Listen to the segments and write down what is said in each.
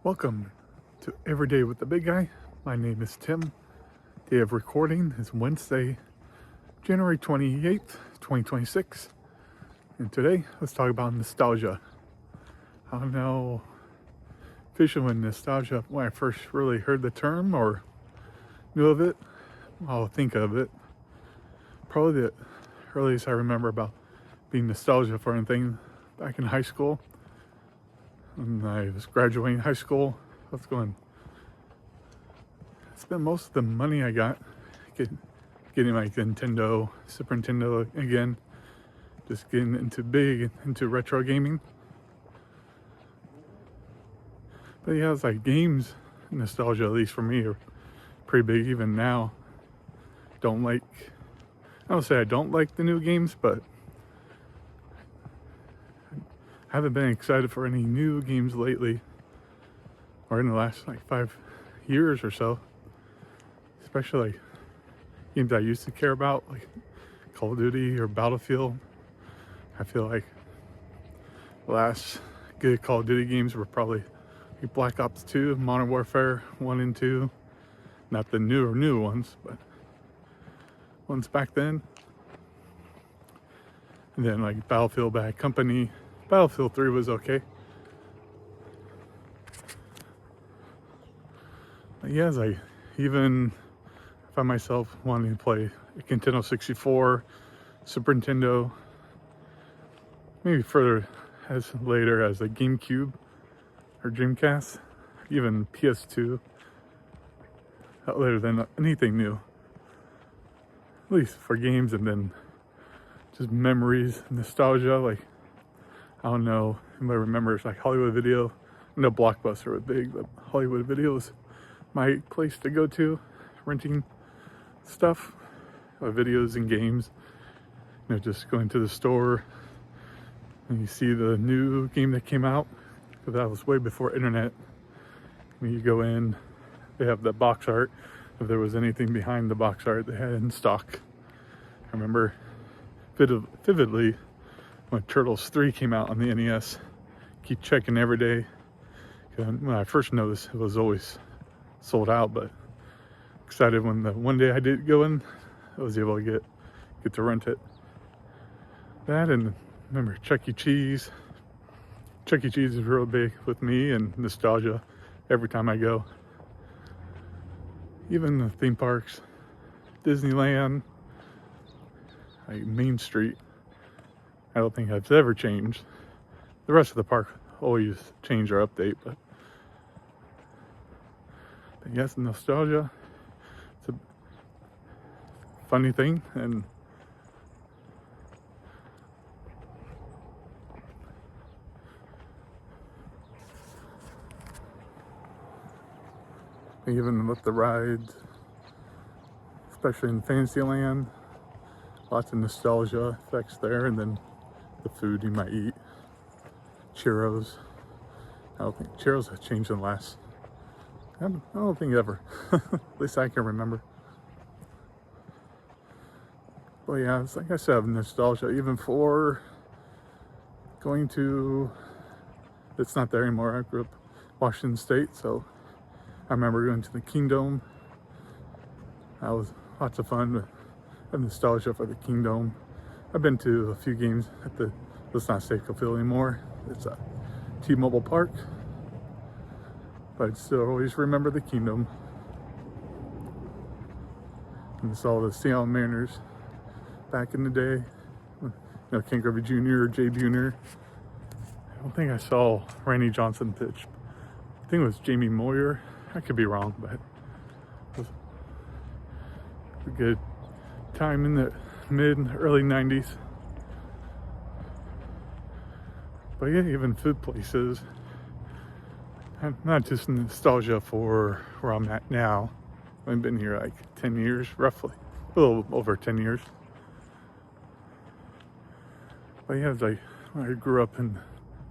Welcome to Everyday with the Big Guy. My name is Tim. Day of recording is Wednesday, January 28th, 2026. And today, let's talk about nostalgia. I don't know, officially when nostalgia, when I first really heard the term or knew of it, I'll think of it. Probably the earliest I remember about being nostalgia for anything back in high school. When I was graduating high school, I spent most of the money I got getting my Nintendo, Super Nintendo again, just getting into retro gaming. But yeah, it's like games nostalgia, at least for me, are pretty big even now. I don't say I don't like the new games, but I haven't been excited for any new games lately, or in the last like 5 years or so. Especially like games I used to care about, like Call of Duty or Battlefield. I feel like the last good Call of Duty games were probably like Black Ops 2, Modern Warfare 1 and 2. Not the new ones, but ones back then. And then like Battlefield Bad Company. Battlefield 3 was okay. But yeah, it's like even I find myself wanting to play a Nintendo 64, Super Nintendo, maybe further later as a GameCube or Dreamcast, even PS2, later than anything new. At least for games, and then just memories, nostalgia. Like, I don't know, anybody remembers like Hollywood Video? I know Blockbuster was big, but Hollywood Video was my place to go to, renting stuff, videos and games. You know, just going to the store and you see the new game that came out, because that was way before internet. When you go in, they have the box art. If there was anything behind the box art, they had in stock. I remember vividly when Turtles 3 came out on the NES. Keep checking every day. When I first noticed, it was always sold out, but excited when the one day I did go in, I was able to get to rent it. That, and remember Chuck E. Cheese. Chuck E. Cheese is real big with me and nostalgia every time I go. Even the theme parks, Disneyland, like Main Street, I don't think that's ever changed. The rest of the park always change or update, but yes, nostalgia, it's a funny thing. And even with the rides, especially in Fantasyland, lots of nostalgia effects there. And then the food you might eat, churros. I don't think churros have changed in the last, I don't think ever, at least I can remember. But yeah, it's like I said, nostalgia, even for going to, it's not there anymore. I grew up Washington State, so I remember going to the Kingdome. That was lots of fun. I have nostalgia for the Kingdome. I've been to a few games at it's not Safeco Field anymore. It's a T-Mobile Park. But I'd still always remember the Kingdome. And saw the Seattle Mariners back in the day. You know, Ken Griffey Jr., Jay Buhner. I don't think I saw Randy Johnson pitch. I think it was Jamie Moyer. I could be wrong, but it was a good time in the early 90s. But yeah, even food places. Not just nostalgia for where I'm at now. I've been here like 10 years, roughly. A little over 10 years. But yeah, it's like I grew up in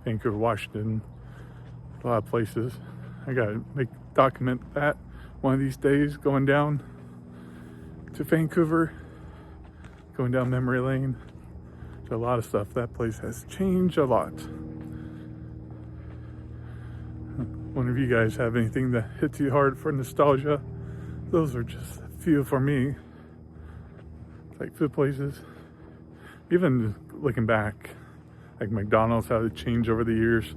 Vancouver, Washington. A lot of places. I gotta document that one of these days, going down to Vancouver, going down memory lane. A lot of stuff. That place has changed a lot. one of you guys have anything that hits you hard for nostalgia. Those are just a few for me. Like food places. Even looking back, like McDonald's, how it changed over the years.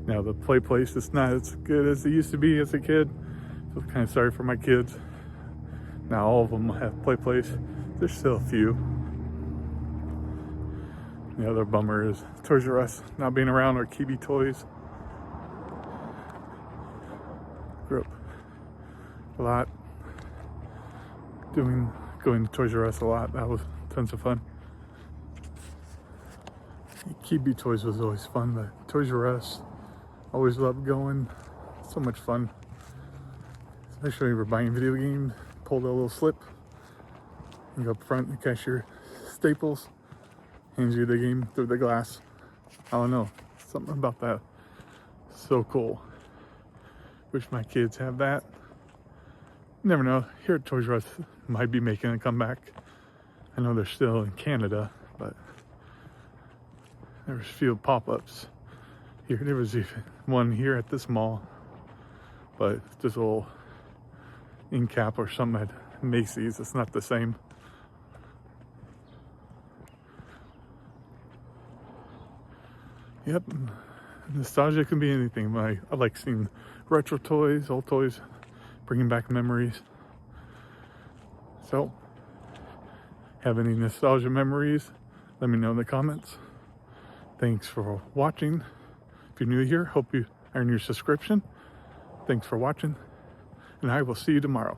Now the play place is not as good as it used to be as a kid. So kind of sorry for my kids. Now all of them have play place. There's still a few. The other bummer is Toys R Us not being around, or Kibi Toys. Grew up a lot going to Toys R Us a lot. That was tons of fun. Kibi Toys was always fun, but Toys R Us, always loved going. So much fun. Especially if we're buying video games, pull the little slip, and go up front, the cashier staples, hands you the game through the glass. I don't know, something about that. So cool. Wish my kids have that. Never know, here at Toys R Us might be making a comeback. I know they're still in Canada, but there's a few pop-ups here. There was even one here at this mall, but just a little end cap or something at Macy's. It's not the same. Yep, nostalgia can be anything. I like seeing retro toys, old toys, bringing back memories. So, have any nostalgia memories? Let me know in the comments. Thanks for watching. If you're new here, hope you earn your subscription. Thanks for watching, and I will see you tomorrow.